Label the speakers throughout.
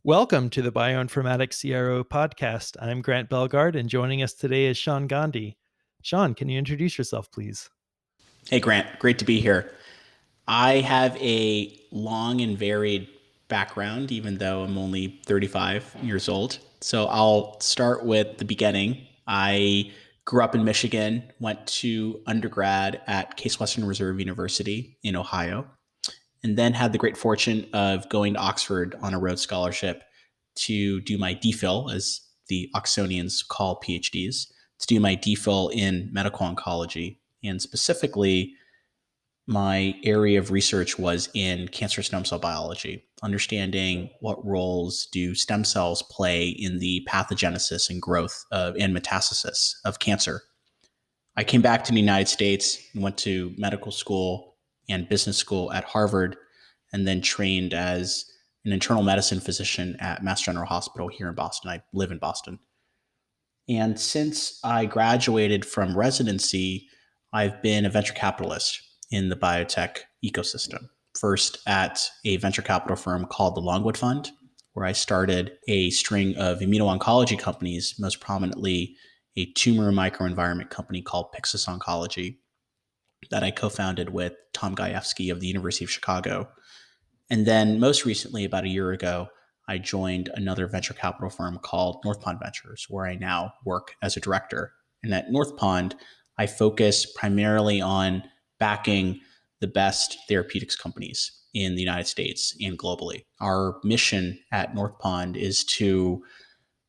Speaker 1: Welcome to the Bioinformatics CRO podcast. I'm Grant Belgard, and joining us today is Shaan Gandhi. Shaan, can you introduce yourself, please?
Speaker 2: Hey, Grant. Great to be here. I have a long and varied background, even though I'm only 35 years old. So I'll start with the beginning. I grew up in Michigan, went to undergrad at Case Western Reserve University in Ohio, and then had the great fortune of going to Oxford on a Rhodes Scholarship to do my DPhil, as the Oxonians call PhDs, to do my DPhil in medical oncology. And specifically, my area of research was in cancer stem cell biology, understanding what roles do stem cells play in the pathogenesis and growth of and metastasis of cancer. I came back to the United States and went to medical school and business school at Harvard, and then trained as an internal medicine physician at Mass General Hospital here in Boston. I live in Boston. And since I graduated from residency, I've been a venture capitalist in the biotech ecosystem. First at a venture capital firm called the Longwood Fund, where I started a string of immuno-oncology companies, most prominently a tumor microenvironment company called Pyxis Oncology that I co-founded with Tom Gajewski of the University of Chicago. And then most recently, about a year ago, I joined another venture capital firm called Northpond Ventures, where I now work as a director. And at Northpond, I focus primarily on backing the best therapeutics companies in the United States and globally. Our mission at Northpond is to,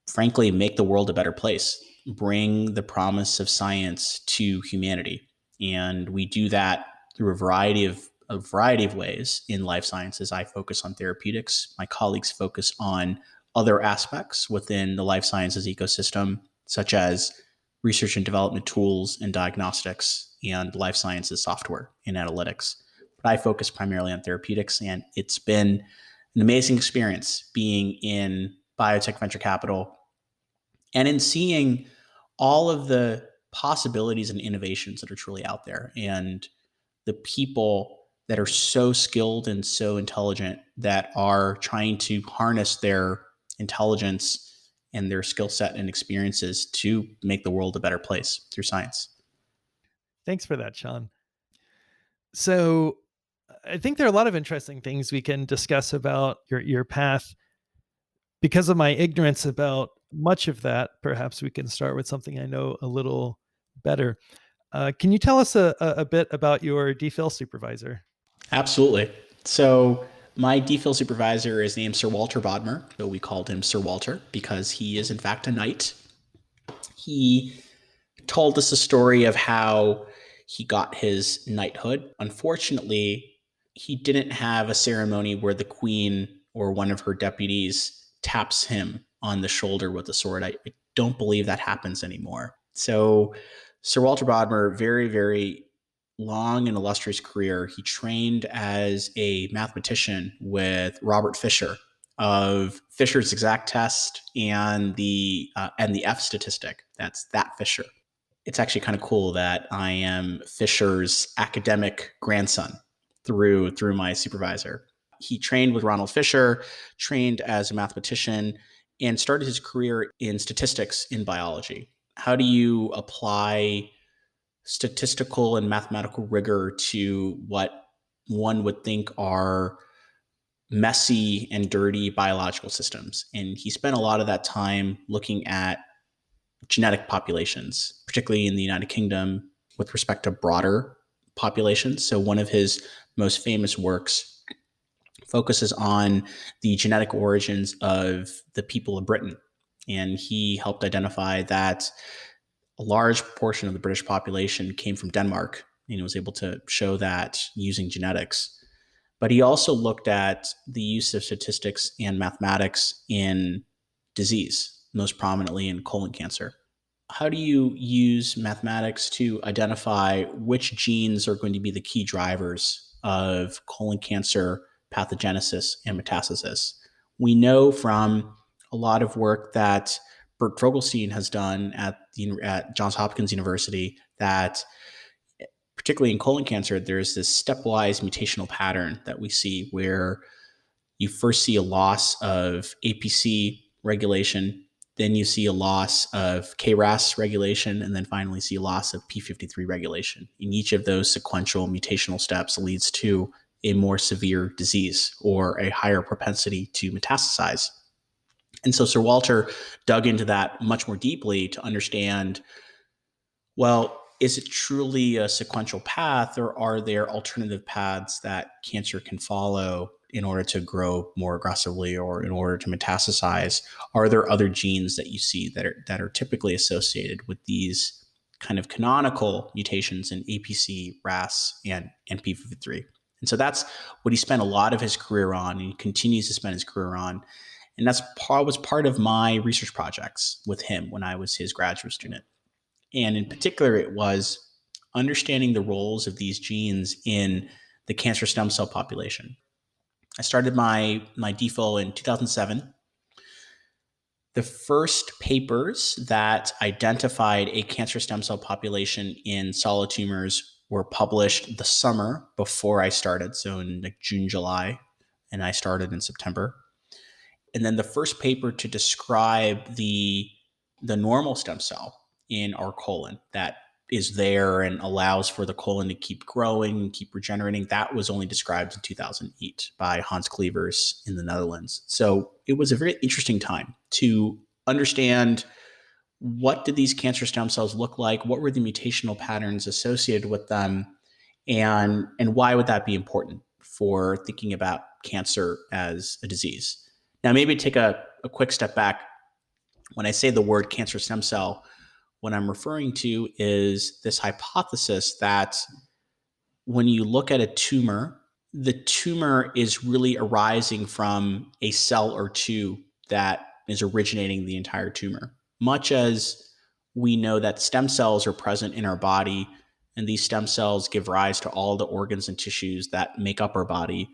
Speaker 2: frankly, make the world a better place, bring the promise of science to humanity. And we do that through a variety of ways in life sciences. I focus on therapeutics. My colleagues focus on other aspects within the life sciences ecosystem, such as research and development tools and diagnostics and life sciences software and analytics. But I focus primarily on therapeutics, and it's been an amazing experience being in biotech venture capital and in seeing all of the possibilities and innovations that are truly out there, and the people that are so skilled and so intelligent that are trying to harness their intelligence and their skill set and experiences to make the world a better place through science.
Speaker 1: Thanks for that, Shaan. So, I think there are a lot of interesting things we can discuss about your path. Because of my ignorance about much of that, perhaps we can start with something I know a little better. Can you tell us a bit about your DPhil supervisor?
Speaker 2: Absolutely. So my DPhil supervisor is named Sir Walter Bodmer, though we called him Sir Walter because he is in fact a knight. He told us a story of how he got his knighthood. Unfortunately, he didn't have a ceremony where the queen or one of her deputies taps him on the shoulder with a sword. I don't believe that happens anymore. So, Sir Walter Bodmer, very, very long and illustrious career. He trained as a mathematician with Robert Fisher of Fisher's exact test and the F statistic. That's that Fisher. It's actually kind of cool that I am Fisher's academic grandson through my supervisor. He trained with Ronald Fisher, trained as a mathematician, and started his career in statistics in biology. How do you apply statistical and mathematical rigor to what one would think are messy and dirty biological systems? And he spent a lot of that time looking at genetic populations, particularly in the United Kingdom with respect to broader populations. So one of his most famous works focuses on the genetic origins of the people of Britain. And he helped identify that a large portion of the British population came from Denmark, and he was able to show that using genetics. But he also looked at the use of statistics and mathematics in disease, most prominently in colon cancer. How do you use mathematics to identify which genes are going to be the key drivers of colon cancer pathogenesis and metastasis? We know from a lot of work that Bert Vogelstein has done at Johns Hopkins University that, particularly in colon cancer, there's this stepwise mutational pattern that we see where you first see a loss of APC regulation, then you see a loss of KRAS regulation, and then finally see a loss of P53 regulation. In each of those sequential mutational steps leads to a more severe disease or a higher propensity to metastasize. And so Sir Walter dug into that much more deeply to understand, well, is it truly a sequential path, or are there alternative paths that cancer can follow in order to grow more aggressively or in order to metastasize? Are there other genes that you see that are typically associated with these kind of canonical mutations in APC, RAS, and P53? And so that's what he spent a lot of his career on, and he continues to spend his career on. And that's was part of my research projects with him when I was his graduate student. And in particular, it was understanding the roles of these genes in the cancer stem cell population. I started my DPhil in 2007. The first papers that identified a cancer stem cell population in solid tumors were published the summer before I started, so in like June, July, and I started in September. And then the first paper to describe the normal stem cell in our colon that is there and allows for the colon to keep growing and keep regenerating, that was only described in 2008 by Hans Clevers in the Netherlands. So it was a very interesting time to understand, what did these cancer stem cells look like? What were the mutational patterns associated with them? And why would that be important for thinking about cancer as a disease? Now, maybe take a quick step back. When I say the word cancer stem cell, what I'm referring to is this hypothesis that when you look at a tumor, the tumor is really arising from a cell or two that is originating the entire tumor. Much as we know that stem cells are present in our body, and these stem cells give rise to all the organs and tissues that make up our body,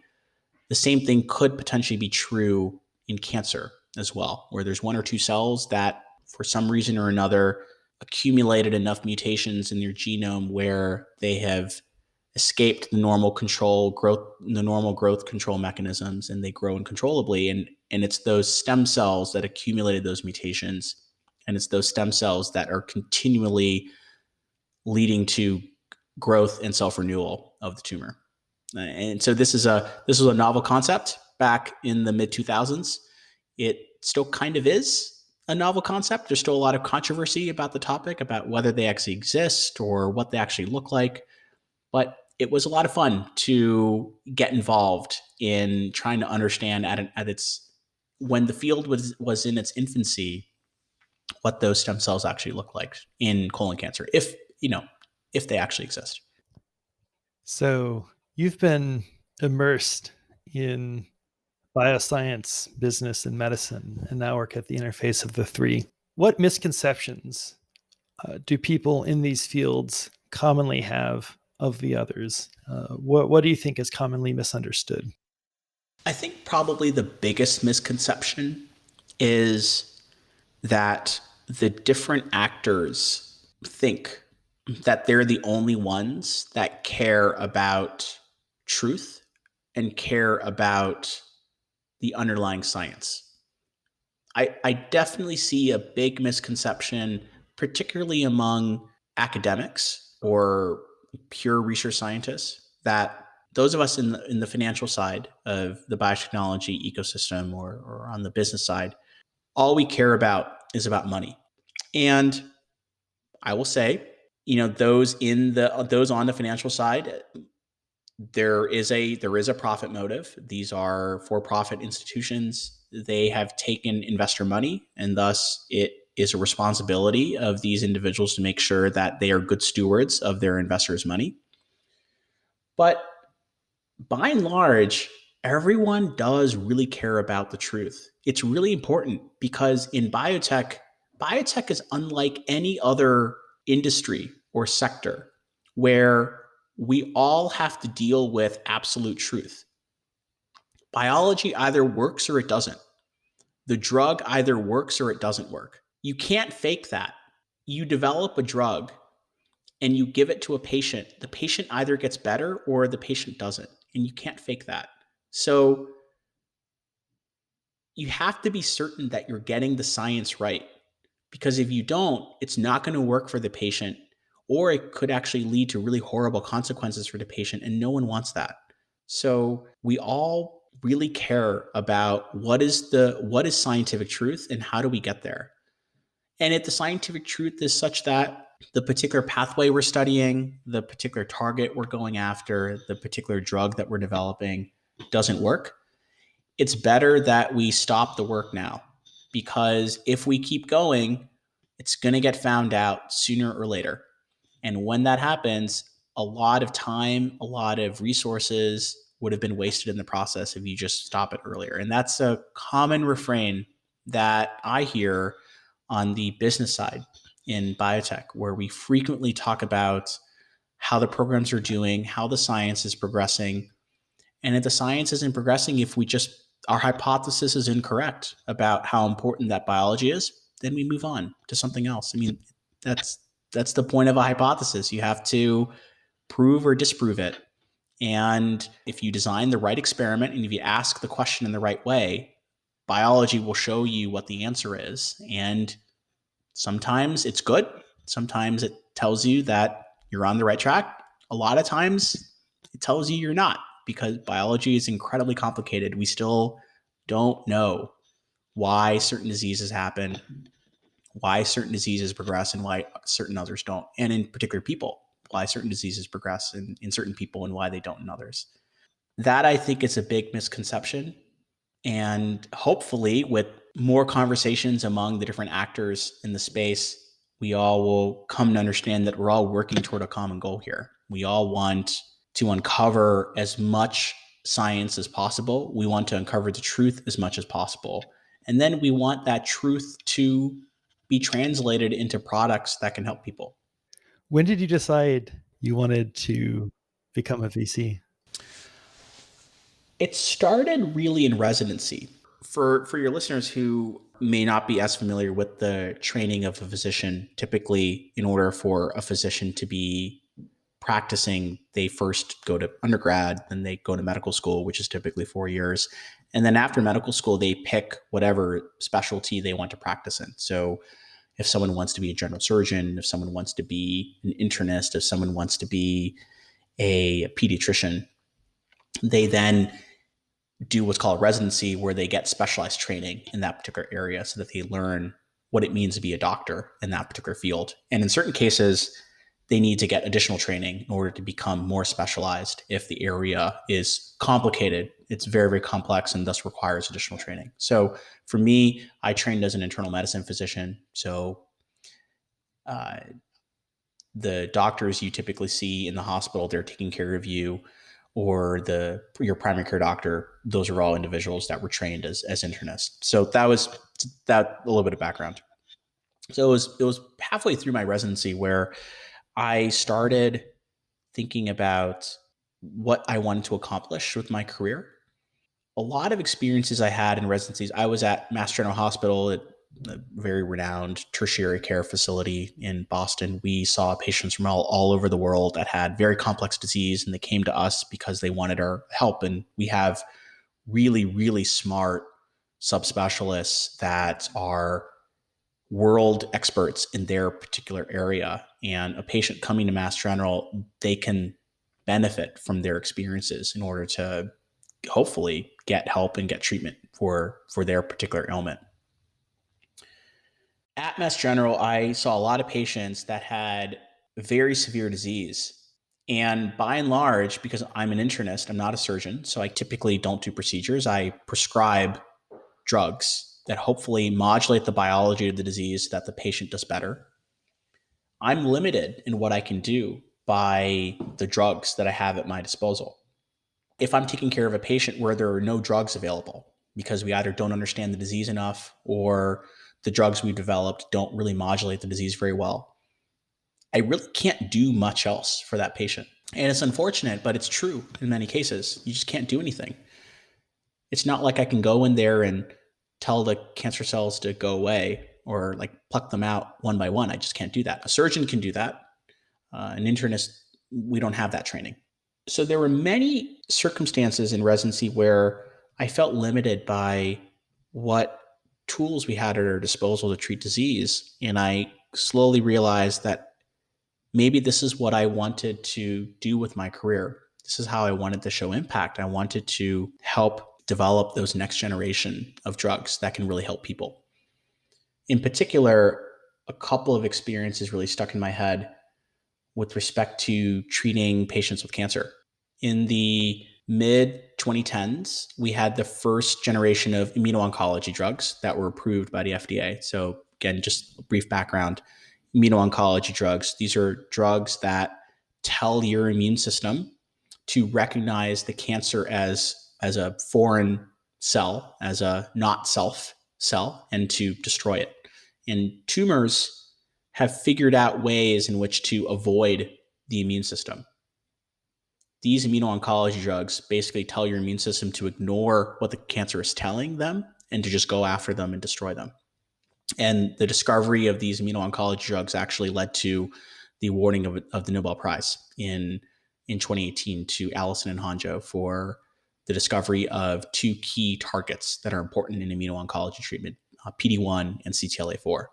Speaker 2: the same thing could potentially be true in cancer as well, where there's one or two cells that, for some reason or another, accumulated enough mutations in their genome where they have escaped the normal growth control mechanisms, and they grow uncontrollably. And it's those stem cells that accumulated those mutations, and it's those stem cells that are continually leading to growth and self-renewal of the tumor. And so this was a novel concept back in the mid 2000s. It still kind of is a novel concept. There's still a lot of controversy about the topic, about whether they actually exist or what they actually look like. But it was a lot of fun to get involved in trying to understand at its, when the field was in its infancy, what those stem cells actually look like in colon cancer, if they actually exist.
Speaker 1: So you've been immersed in bioscience, business, and medicine, and now work at the interface of the three. What misconceptions do people in these fields commonly have of the others? What do you think is commonly misunderstood?
Speaker 2: I think probably the biggest misconception is that the different actors think that they're the only ones that care about truth and care about the underlying science. I definitely see a big misconception, particularly among academics or pure research scientists, that those of us in the financial side of the biotechnology ecosystem, or on the business side, all we care about is about money. And I will say, those on the financial side, there is a profit motive. These are for-profit institutions. They have taken investor money, and thus it is a responsibility of these individuals to make sure that they are good stewards of their investors' money. But by and large, everyone does really care about the truth. It's really important because in biotech is unlike any other industry or sector where we all have to deal with absolute truth. Biology either works or it doesn't. The drug either works or it doesn't work. You can't fake that. You develop a drug and you give it to a patient. The patient either gets better or the patient doesn't. And you can't fake that. So you have to be certain that you're getting the science right. Because if you don't, it's not going to work for the patient, or it could actually lead to really horrible consequences for the patient, and no one wants that. So we all really care about what is scientific truth and how do we get there. And if the scientific truth is such that the particular pathway we're studying, the particular target we're going after, the particular drug that we're developing doesn't work, it's better that we stop the work now, because if we keep going, it's going to get found out sooner or later. And when that happens, a lot of time, a lot of resources would have been wasted in the process if you just stop it earlier. And that's a common refrain that I hear on the business side in biotech, where we frequently talk about how the programs are doing, how the science is progressing, and if the science isn't progressing, if we just, our hypothesis is incorrect about how important that biology is, then we move on to something else. I mean, that's that's the point of a hypothesis. You have to prove or disprove it. And if you design the right experiment and if you ask the question in the right way, biology will show you what the answer is. And sometimes it's good. Sometimes it tells you that you're on the right track. A lot of times it tells you you're not, because biology is incredibly complicated. We still don't know why certain diseases happen, why certain diseases progress, and why certain others don't. And in particular, people, why certain diseases progress in certain people and why they don't in others. That, I think, is a big misconception. And hopefully, with more conversations among the different actors in the space, we all will come to understand that we're all working toward a common goal here. We all want to uncover as much science as possible. We want to uncover the truth as much as possible. And then we want that truth to be translated into products that can help people.
Speaker 1: When did you decide you wanted to become a VC?
Speaker 2: It started really in residency. For your listeners who may not be as familiar with the training of a physician, typically, in order for a physician to be practicing, they first go to undergrad, then they go to medical school, which is typically 4 years. And then after medical school, they pick whatever specialty they want to practice in. So if someone wants to be a general surgeon, if someone wants to be an internist, if someone wants to be a pediatrician, they then do what's called residency, where they get specialized training in that particular area so that they learn what it means to be a doctor in that particular field. And in certain cases, they need to get additional training in order to become more specialized if the area is complicated. It's very, very complex and thus requires additional training. So for me, I trained as an internal medicine physician. So uh, the doctors you typically see in the hospital, they're taking care of you, or your primary care doctor, those are all individuals that were trained as internists. So that was that a little bit of background. So it was halfway through my residency where I started thinking about what I wanted to accomplish with my career. A lot of experiences I had in residencies. I was at Mass General Hospital, at a very renowned tertiary care facility in Boston. We saw patients from all over the world that had very complex disease, and they came to us because they wanted our help. And we have really, really smart subspecialists that are world experts in their particular area. And a patient coming to Mass General, they can benefit from their experiences in order to hopefully get help and get treatment for their particular ailment. At Mass General, I saw a lot of patients that had very severe disease. And by and large, because I'm an internist, I'm not a surgeon, so I typically don't do procedures. I prescribe drugs that hopefully modulate the biology of the disease so that the patient does better. I'm limited in what I can do by the drugs that I have at my disposal. If I'm taking care of a patient where there are no drugs available because we either don't understand the disease enough, or the drugs we've developed don't really modulate the disease very well, I really can't do much else for that patient. And it's unfortunate, but it's true in many cases. You just can't do anything. It's not like I can go in there and tell the cancer cells to go away, or like pluck them out one by one. I just can't do that. A surgeon can do that. An internist, we don't have that training. So there were many circumstances in residency where I felt limited by what tools we had at our disposal to treat disease. And I slowly realized that maybe this is what I wanted to do with my career. This is how I wanted to show impact. I wanted to help develop those next generation of drugs that can really help people. In particular, a couple of experiences really stuck in my head with respect to treating patients with cancer. In the mid 2010s, we had the first generation of immuno-oncology drugs that were approved by the FDA. So, again, just a brief background. Immuno-oncology drugs, these are drugs that tell your immune system to recognize the cancer as a foreign cell, as a not self cell, and to destroy it. And tumors have figured out ways in which to avoid the immune system. These immuno-oncology drugs basically tell your immune system to ignore what the cancer is telling them and to just go after them and destroy them. And the discovery of these immuno-oncology drugs actually led to the awarding of the Nobel Prize in 2018 to Allison and Hanjo for the discovery of two key targets that are important in immuno-oncology treatment, PD-1 and CTLA-4.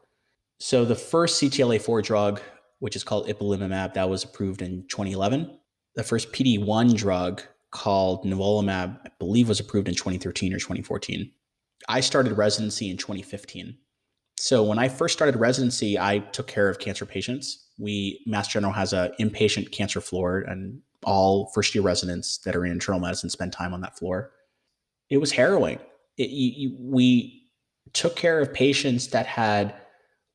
Speaker 2: So the first CTLA-4 drug, which is called ipilimumab, that was approved in 2011. The first PD-1 drug called nivolumab, I believe, was approved in 2013 or 2014. I started residency in 2015. So when I first started residency, I took care of cancer patients. Mass General has an inpatient cancer floor, and all first-year residents that are in internal medicine spend time on that floor. It was harrowing. We took care of patients that had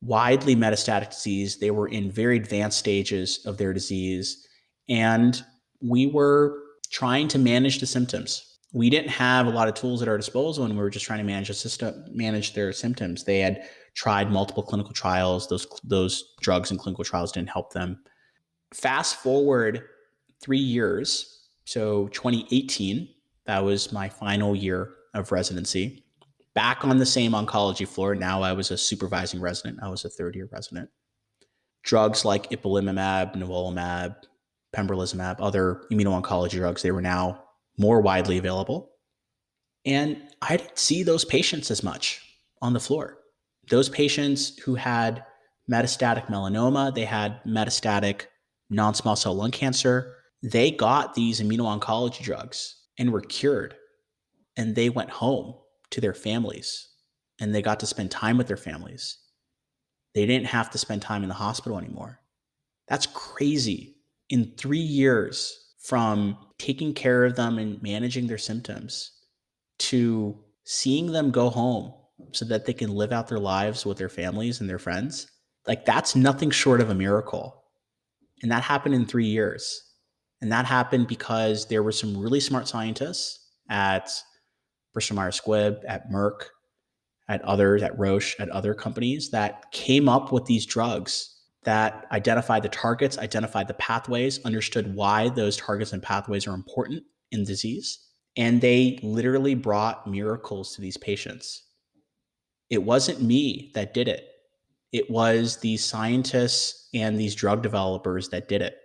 Speaker 2: widely metastatic disease. They were in very advanced stages of their disease, and we were trying to manage the symptoms. We didn't have a lot of tools at our disposal, and we were just trying to manage their symptoms. They had tried multiple clinical trials. Those drugs and clinical trials didn't help them. Fast forward 3 years, so 2018, that was my final year of residency. Back on the same oncology floor. Now I was a supervising resident. I was a third-year resident. Drugs like ipilimumab, nivolumab, pembrolizumab, other immuno-oncology drugs, they were now more widely available. And I didn't see those patients as much on the floor. Those patients who had metastatic melanoma, they had metastatic non-small cell lung cancer, they got these immuno-oncology drugs and were cured. And they went home to their families and they got to spend time with their families. They didn't have to spend time in the hospital anymore. That's crazy. In 3 years, from taking care of them and managing their symptoms to seeing them go home so that they can live out their lives with their families and their friends, like that's nothing short of a miracle. And that happened in 3 years. And that happened because there were some really smart scientists at Bristol Myers Squibb, at Merck, at others, at Roche, at other companies that came up with these drugs that identified the targets, identified the pathways, understood why those targets and pathways are important in disease. And they literally brought miracles to these patients. It wasn't me that did it. It was these scientists and these drug developers that did it.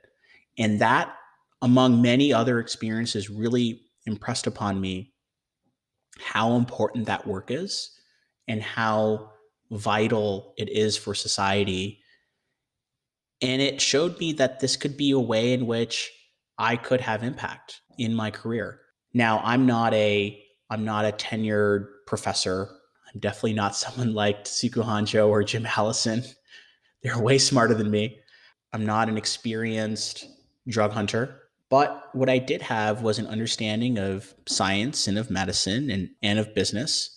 Speaker 2: And that, among many other experiences, really impressed upon me how important that work is and how vital it is for society. And it showed me that this could be a way in which I could have impact in my career. Now, I'm not a tenured professor. I'm definitely not someone like Tsuku Hanjo or Jim Allison. They're way smarter than me. I'm not an experienced drug hunter. But what I did have was an understanding of science and of medicine and of business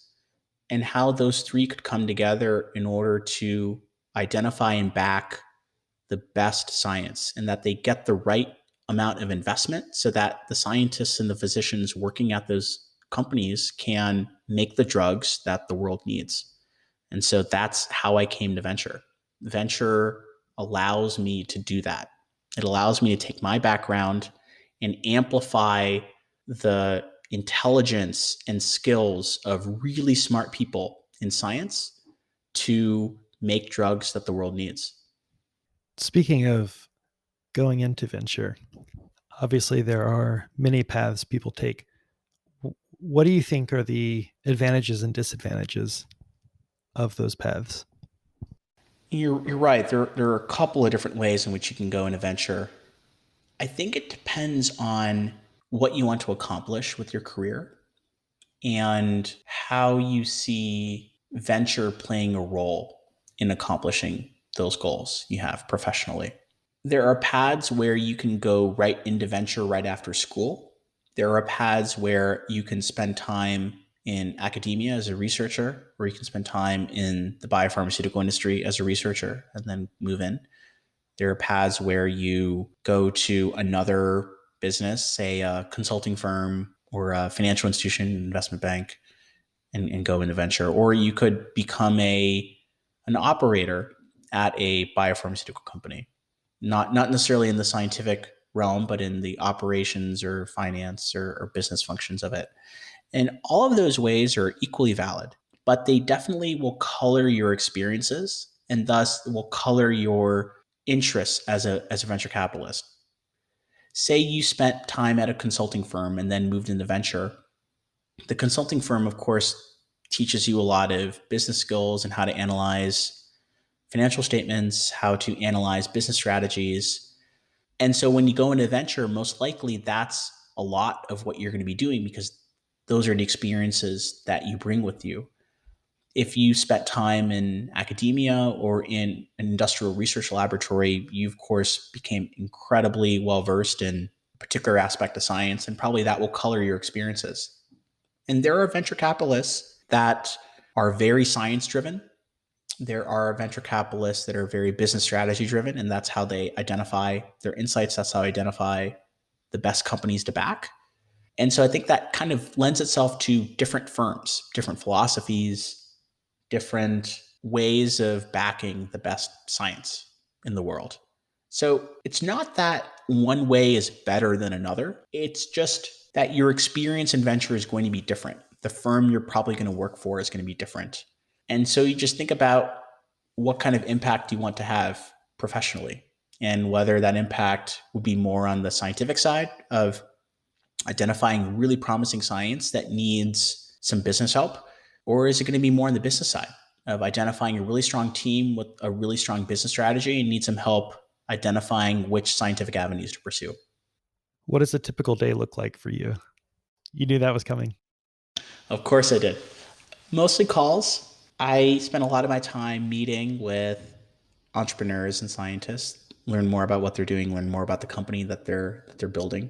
Speaker 2: and how those three could come together in order to identify and back the best science and that they get the right amount of investment so that the scientists and the physicians working at those companies can make the drugs that the world needs. And so that's how I came to venture. Venture allows me to do that. It allows me to take my background and amplify the intelligence and skills of really smart people in science to make drugs that the world needs.
Speaker 1: Speaking of going into venture, obviously there are many paths people take. what do you think are the advantages and disadvantages of those paths?
Speaker 2: You're right. There are a couple of different ways in which you can go in a venture. I think it depends on what you want to accomplish with your career and how you see venture playing a role in accomplishing those goals you have professionally. There are paths where you can go right into venture right after school. There are paths where you can spend time in academia as a researcher, or you can spend time in the biopharmaceutical industry as a researcher and then move in. There are paths where you go to another business, say a consulting firm or a financial institution, investment bank, and go into venture. Or you could become an operator at a biopharmaceutical company, not necessarily in the scientific realm, but in the operations or finance or business functions of it. And all of those ways are equally valid, but they definitely will color your experiences and thus will color your interests as a venture capitalist. Say you spent time at a consulting firm and then moved into venture. The consulting firm, of course, teaches you a lot of business skills and how to analyze financial statements, how to analyze business strategies. And so when you go into venture, most likely that's a lot of what you're going to be doing because those are the experiences that you bring with you. If you spent time in academia or in an industrial research laboratory, you of course became incredibly well versed in a particular aspect of science, and probably that will color your experiences. And there are venture capitalists that are very science driven. There are venture capitalists that are very business strategy driven, and that's how they identify their insights. That's how they identify the best companies to back. And so I think that kind of lends itself to different firms, different philosophies, different ways of backing the best science in the world. So it's not that one way is better than another. It's just that your experience in venture is going to be different. The firm you're probably going to work for is going to be different. And so you just think about what kind of impact you want to have professionally and whether that impact would be more on the scientific side of identifying really promising science that needs some business help, or is it going to be more on the business side of identifying a really strong team with a really strong business strategy and need some help identifying which scientific avenues to pursue?
Speaker 1: What does a typical day look like for you? You knew that was coming.
Speaker 2: Of course I did. Mostly calls. I spend a lot of my time meeting with entrepreneurs and scientists, learn more about what they're doing, learn more about the company that they're building.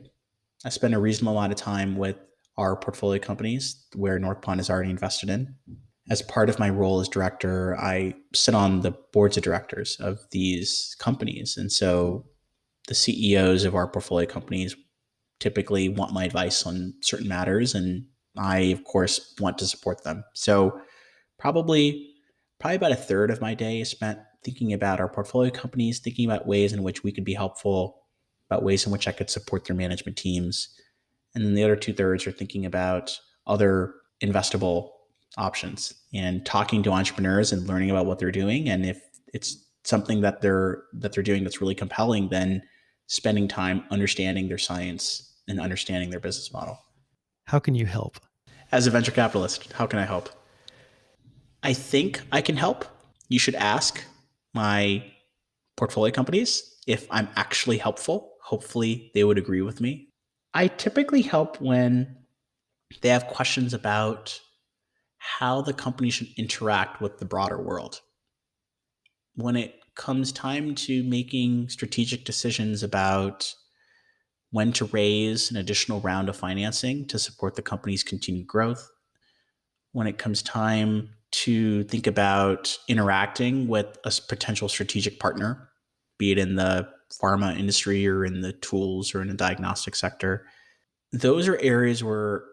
Speaker 2: I spend a reasonable amount of time with our portfolio companies where Northpond is already invested in. As part of my role as director, I sit on the boards of directors of these companies. And so the CEOs of our portfolio companies typically want my advice on certain matters. And I, of course, want to support them. So probably, probably about a third of my day is spent thinking about our portfolio companies, thinking about ways in which we could be helpful, about ways in which I could support their management teams. And then the other two thirds are thinking about other investable options and talking to entrepreneurs and learning about what they're doing. And if it's something that they're doing that's really compelling, then spending time understanding their science and understanding their business model.
Speaker 1: How can you help?
Speaker 2: As a venture capitalist, how can I help? I think I can help. You should ask my portfolio companies if I'm actually helpful. Hopefully, they would agree with me. I typically help when they have questions about how the company should interact with the broader world. When it comes time to making strategic decisions about when to raise an additional round of financing to support the company's continued growth, when it comes time to think about interacting with a potential strategic partner, be it in the pharma industry or in the tools or in the diagnostic sector, those are areas where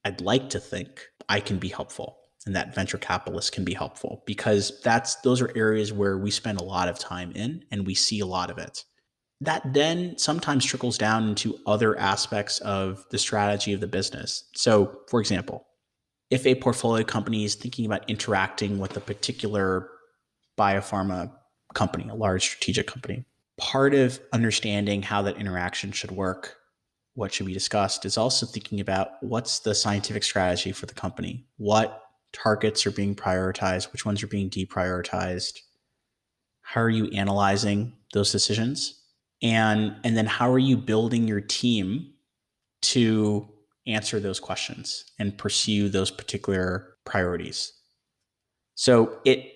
Speaker 2: I'd like to think I can be helpful and that venture capitalists can be helpful because those are areas where we spend a lot of time in and we see a lot of it. That then sometimes trickles down into other aspects of the strategy of the business. So, for example, if a portfolio company is thinking about interacting with a particular biopharma company, a large strategic company, part of understanding how that interaction should work what should be discussed is also thinking about what's the scientific strategy for the company, what targets are being prioritized, which ones are being deprioritized, how are you analyzing those decisions, and then how are you building your team to answer those questions and pursue those particular priorities. So it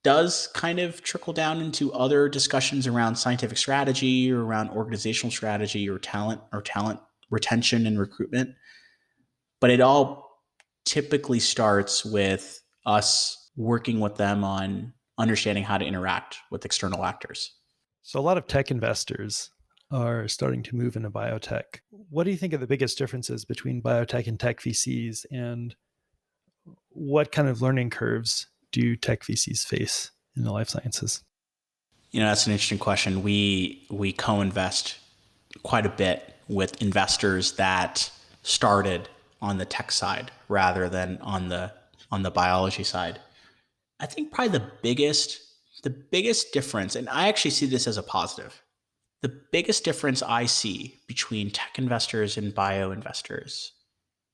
Speaker 2: does kind of trickle down into other discussions around scientific strategy or around organizational strategy or talent retention and recruitment. But it all typically starts with us working with them on understanding how to interact with external actors.
Speaker 1: So a lot of tech investors are starting to move into biotech. What do you think are the biggest differences between biotech and tech VCs, and what kind of learning curves do tech VCs face in the life sciences?
Speaker 2: That's an interesting question. We co-invest quite a bit with investors that started on the tech side rather than on the biology side. I think probably the biggest difference, and I actually see this as a positive. The biggest difference I see between tech investors and bio investors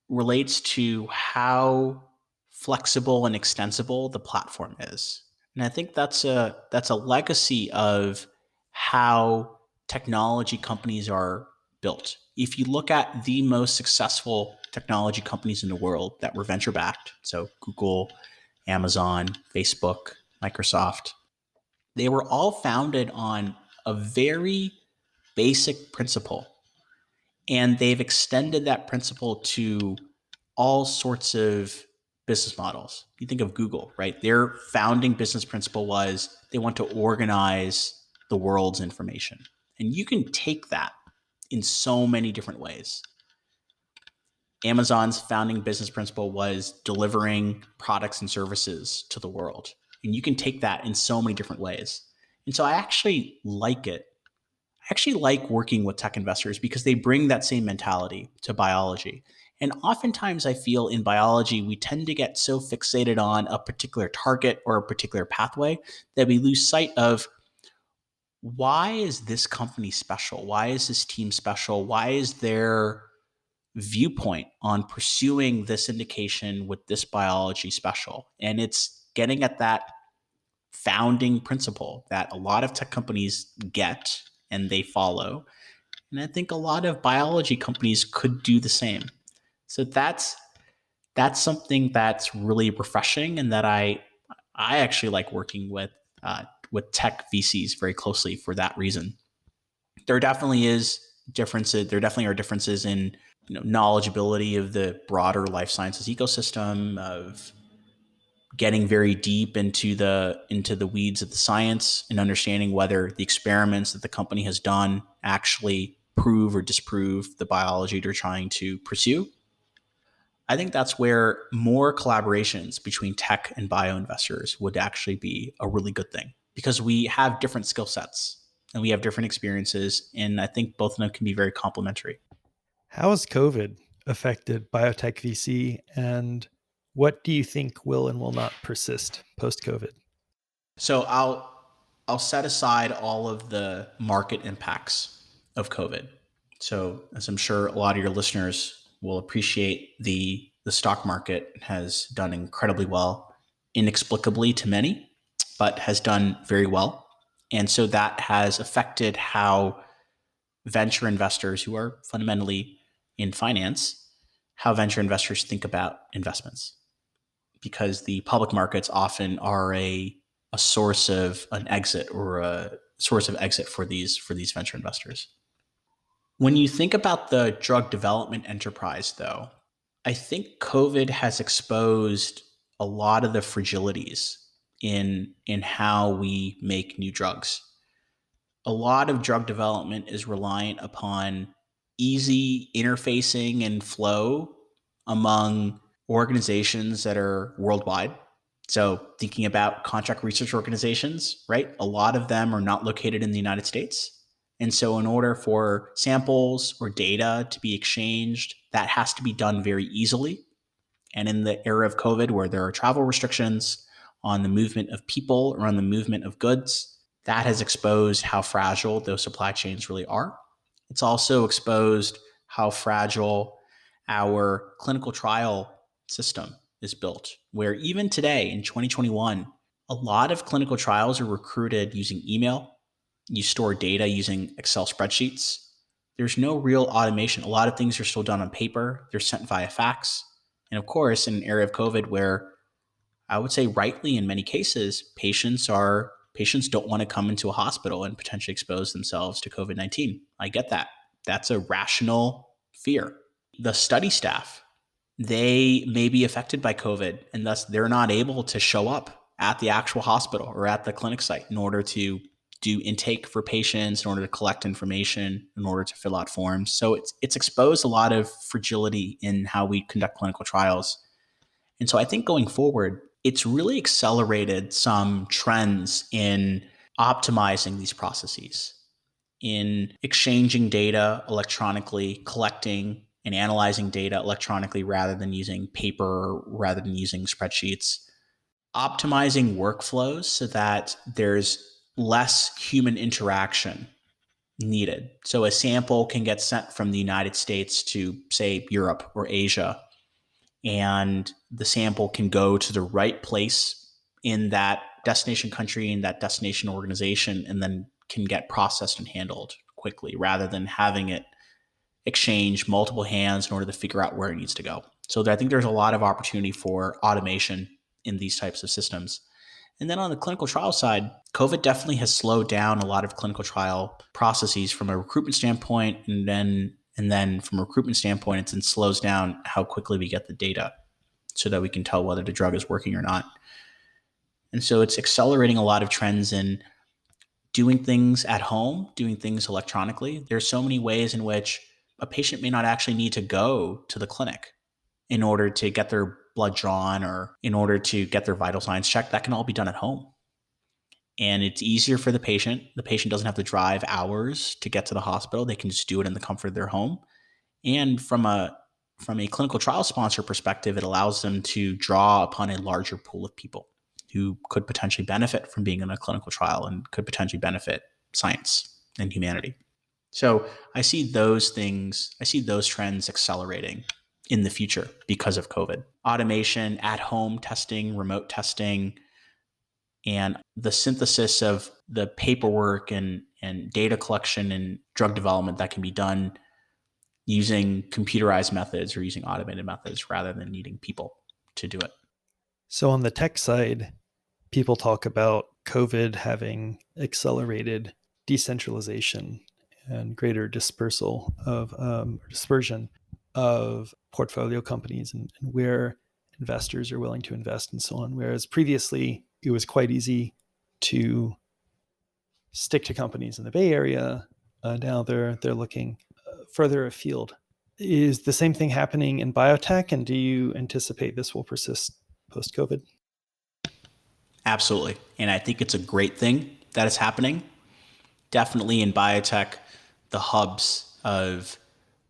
Speaker 2: relates to how flexible and extensible the platform is. And I think that's a legacy of how technology companies are built. If you look at the most successful technology companies in the world that were venture backed, so Google, Amazon, Facebook, Microsoft, they were all founded on a very basic principle. And they've extended that principle to all sorts of business models. You think of Google, right? Their founding business principle was they want to organize the world's information. And you can take that in so many different ways. Amazon's founding business principle was delivering products and services to the world. And you can take that in so many different ways. And so I actually like it. I actually like working with tech investors because they bring that same mentality to biology. And oftentimes I feel in biology, we tend to get so fixated on a particular target or a particular pathway that we lose sight of why is this company special? Why is this team special? Why is their viewpoint on pursuing this indication with this biology special? And it's getting at that founding principle that a lot of tech companies get and they follow. And I think a lot of biology companies could do the same. So that's something that's really refreshing, and that I actually like working with tech VCs very closely for that reason. There definitely is differences. There definitely are differences in knowledgeability of the broader life sciences ecosystem, of getting very deep into the weeds of the science and understanding whether the experiments that the company has done actually prove or disprove the biology they're trying to pursue. I think that's where more collaborations between tech and bio investors would actually be a really good thing, because we have different skill sets and we have different experiences, and I think both of them can be very complementary.
Speaker 1: How has COVID affected biotech VC, and what do you think will and will not persist post COVID?
Speaker 2: So I'll set aside all of the market impacts of COVID. So as I'm sure a lot of your listeners will appreciate, the stock market has done incredibly well, inexplicably to many, but has done very well. And so that has affected how venture investors, who are fundamentally in finance, how venture investors think about investments, because the public markets often are a source of an exit, or a source of exit for these venture investors. When you think about the drug development enterprise, though, I think COVID has exposed a lot of the fragilities in how we make new drugs. A lot of drug development is reliant upon easy interfacing and flow among organizations that are worldwide. So, thinking about contract research organizations, right? A lot of them are not located in the United States. And so, in order for samples or data to be exchanged, that has to be done very easily. And in the era of COVID, where there are travel restrictions on the movement of people or on the movement of goods, that has exposed how fragile those supply chains really are. It's also exposed how fragile our clinical trial system is built, where even today in 2021, a lot of clinical trials are recruited using email. You store data using Excel spreadsheets. There's no real automation. A lot of things are still done on paper. They're sent via fax. And of course, in an area of COVID where I would say rightly in many cases, patients don't want to come into a hospital and potentially expose themselves to COVID-19. I get that. That's a rational fear. The study staff, they may be affected by COVID and thus they're not able to show up at the actual hospital or at the clinic site in order to do intake for patients, in order to collect information, in order to fill out forms. So it's exposed a lot of fragility in how we conduct clinical trials. And so I think going forward, it's really accelerated some trends in optimizing these processes, in exchanging data electronically, collecting and analyzing data electronically rather than using paper, rather than using spreadsheets, optimizing workflows so that there's less human interaction needed. So a sample can get sent from the United States to, say, Europe or Asia, and the sample can go to the right place in that destination country, in that destination organization, and then can get processed and handled quickly rather than having it exchange multiple hands in order to figure out where it needs to go. So I think there's a lot of opportunity for automation in these types of systems. And then on the clinical trial side, COVID definitely has slowed down a lot of clinical trial processes from a recruitment standpoint, and then from a recruitment standpoint, it slows down how quickly we get the data so that we can tell whether the drug is working or not. And so it's accelerating a lot of trends in doing things at home, doing things electronically. There's so many ways in which a patient may not actually need to go to the clinic in order to get their blood drawn or in order to get their vital signs checked. That can all be done at home. And it's easier for the patient. The patient doesn't have to drive hours to get to the hospital. They can just do it in the comfort of their home. And from a clinical trial sponsor perspective, it allows them to draw upon a larger pool of people who could potentially benefit from being in a clinical trial and could potentially benefit science and humanity. So I see those trends accelerating in the future because of COVID. Automation, at-home testing, remote testing, and the synthesis of the paperwork and data collection and drug development that can be done using computerized methods or using automated methods rather than needing people to do it.
Speaker 1: So on the tech side, people talk about COVID having accelerated decentralization and greater dispersion of portfolio companies and where investors are willing to invest and so on. Whereas previously, it was quite easy to stick to companies in the Bay Area. Now they're looking further afield. Is the same thing happening in biotech, and do you anticipate this will persist post-COVID?
Speaker 2: Absolutely. And I think it's a great thing that is happening. Definitely in biotech, the hubs of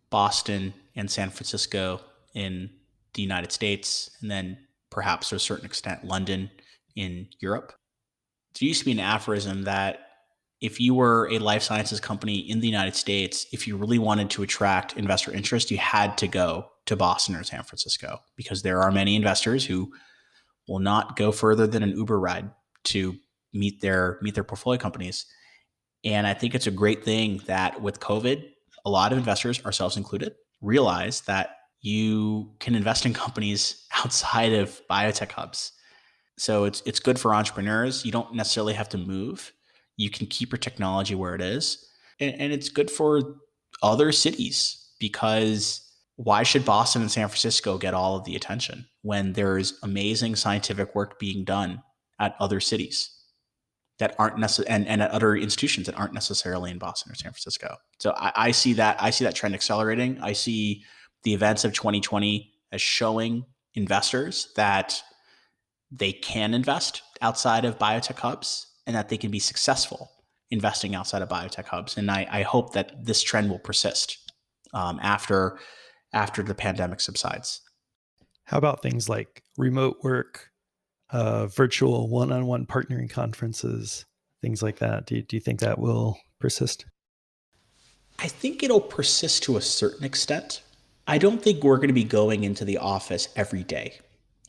Speaker 2: Boston and San Francisco in the United States, and then perhaps to a certain extent, London in Europe. There used to be an aphorism that if you were a life sciences company in the United States, if you really wanted to attract investor interest, you had to go to Boston or San Francisco because there are many investors who will not go further than an Uber ride to meet their portfolio companies. And I think it's a great thing that with COVID, a lot of investors, ourselves included, realize that you can invest in companies outside of biotech hubs. So it's good for entrepreneurs. You don't necessarily have to move. You can keep your technology where it is. And it's good for other cities because why should Boston and San Francisco get all of the attention when there's amazing scientific work being done at other cities that aren't necessarily and at other institutions that aren't necessarily in Boston or San Francisco? So I see that trend accelerating. I see the events of 2020 as showing investors that they can invest outside of biotech hubs and that they can be successful investing outside of biotech hubs. And I hope that this trend will persist after the pandemic subsides.
Speaker 1: How about things like remote work, virtual one-on-one partnering conferences, things like that? Do you think that will persist?
Speaker 2: I think it'll persist to a certain extent. I don't think we're going to be going into the office every day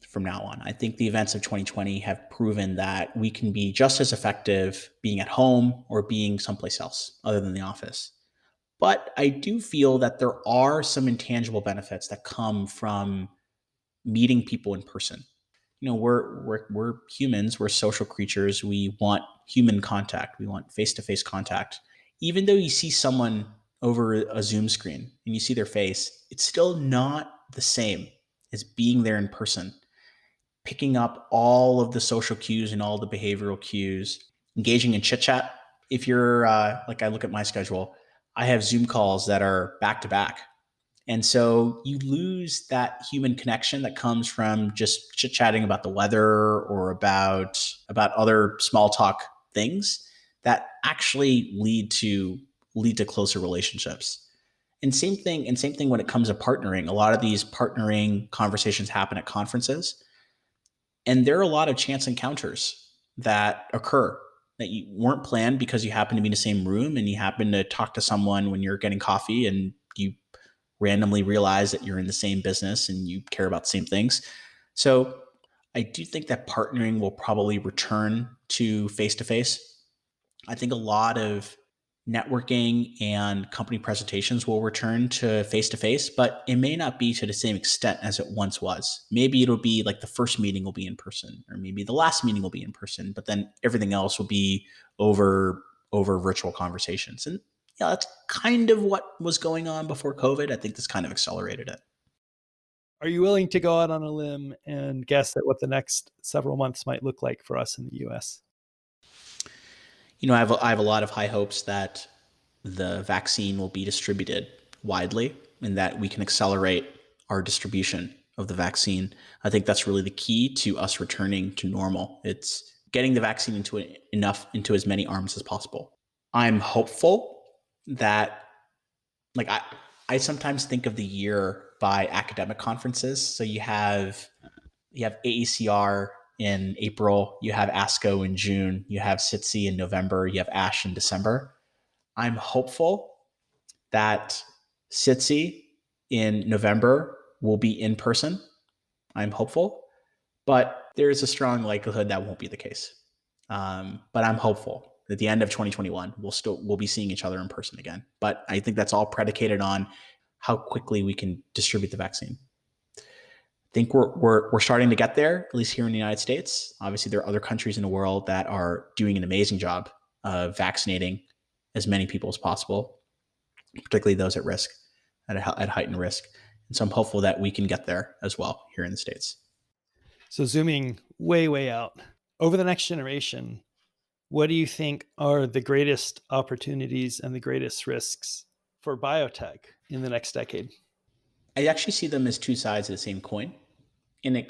Speaker 2: from now on. I think the events of 2020 have proven that we can be just as effective being at home or being someplace else other than the office. But I do feel that there are some intangible benefits that come from meeting people in person. You know, we're humans, we're social creatures. We want human contact. We want face-to-face contact. Even though you see someone over a Zoom screen and you see their face, it's still not the same as being there in person, picking up all of the social cues and all the behavioral cues, engaging in chit chat. If you're like, I look at my schedule, I have Zoom calls that are back to back, and so you lose that human connection that comes from just chit chatting about the weather or about other small talk things that actually lead to closer relationships. And same thing when it comes to partnering. A lot of these partnering conversations happen at conferences, and there are a lot of chance encounters that occur that you weren't planned because you happen to be in the same room and you happen to talk to someone when you're getting coffee and you randomly realize that you're in the same business and you care about the same things. So I do think that partnering will probably return to face to face. I think a lot of networking and company presentations will return to face, but it may not be to the same extent as it once was. Maybe it'll be like the first meeting will be in person, or maybe the last meeting will be in person, but then everything else will be over virtual conversations. And yeah, that's kind of what was going on before COVID. I think this kind of accelerated it.
Speaker 1: Are you willing to go out on a limb and guess at what the next several months might look like for us in the US?
Speaker 2: You know, I have a lot of high hopes that the vaccine will be distributed widely and that we can accelerate our distribution of the vaccine. I think that's really the key to us returning to normal. It's getting the vaccine into as many arms as possible. I'm hopeful that like I sometimes think of the year by academic conferences. So you have AECR in April, you have ASCO in June, you have SITC in November, you have ASH in December. I'm hopeful that SITC in November will be in person. I'm hopeful, but there's a strong likelihood that won't be the case. But I'm hopeful at the end of 2021 we'll be seeing each other in person again. But I think that's all predicated on how quickly we can distribute the vaccine. I think we're starting to get there, at least here in the United States. Obviously, there are other countries in the world that are doing an amazing job of vaccinating as many people as possible, particularly those at risk, at heightened risk. And so I'm hopeful that we can get there as well here in the States.
Speaker 1: So, zooming way, way out, over the next generation, what do you think are the greatest opportunities and the greatest risks for biotech in the next decade?
Speaker 2: I actually see them as two sides of the same coin. And it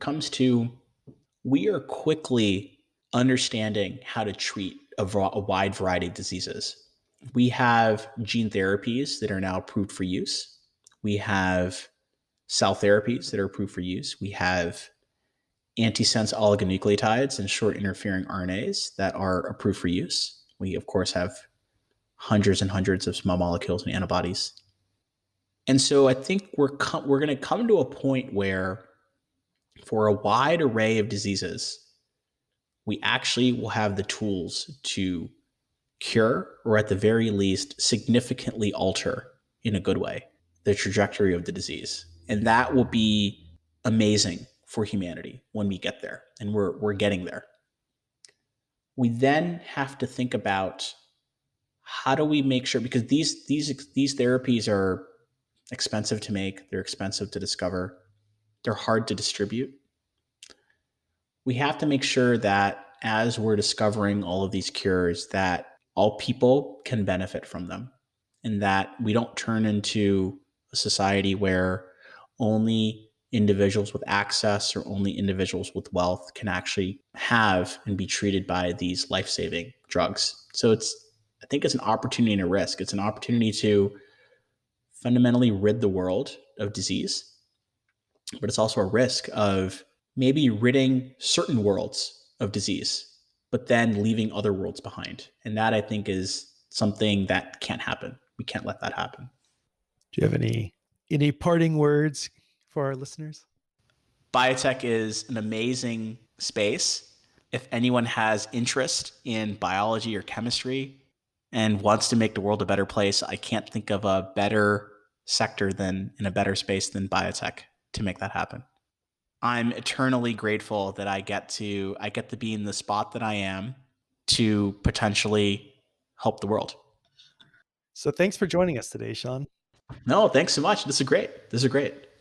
Speaker 2: comes to we are quickly understanding how to treat a wide variety of diseases. We have gene therapies that are now approved for use. We have cell therapies that are approved for use. We have antisense oligonucleotides and short interfering RNAs that are approved for use. We, of course, have hundreds and hundreds of small molecules and antibodies. And so I think we're going to come to a point where, for a wide array of diseases, we actually will have the tools to cure, or at the very least, significantly alter in a good way the trajectory of the disease. And that will be amazing for humanity when we get there. And we're getting there. We then have to think about how do we make sure, because these therapies are expensive to make, they're expensive to discover, they're hard to distribute. We have to make sure that as we're discovering all of these cures, that all people can benefit from them, and that we don't turn into a society where only individuals with access or only individuals with wealth can actually have and be treated by these life-saving drugs. So I think it's an opportunity and a risk. It's an opportunity to fundamentally rid the world of disease, but it's also a risk of maybe ridding certain worlds of disease, but then leaving other worlds behind. And that, I think, is something that can't happen. We can't let that happen.
Speaker 1: Do you have any parting words for our listeners?
Speaker 2: Biotech is an amazing space. If anyone has interest in biology or chemistry and wants to make the world a better place, I can't think of a better sector than in a better space than biotech to make that happen. I'm eternally grateful that I get to be in the spot that I am to potentially help the world.
Speaker 1: So thanks for joining us today, Shaan.
Speaker 2: No, thanks so much. This is great.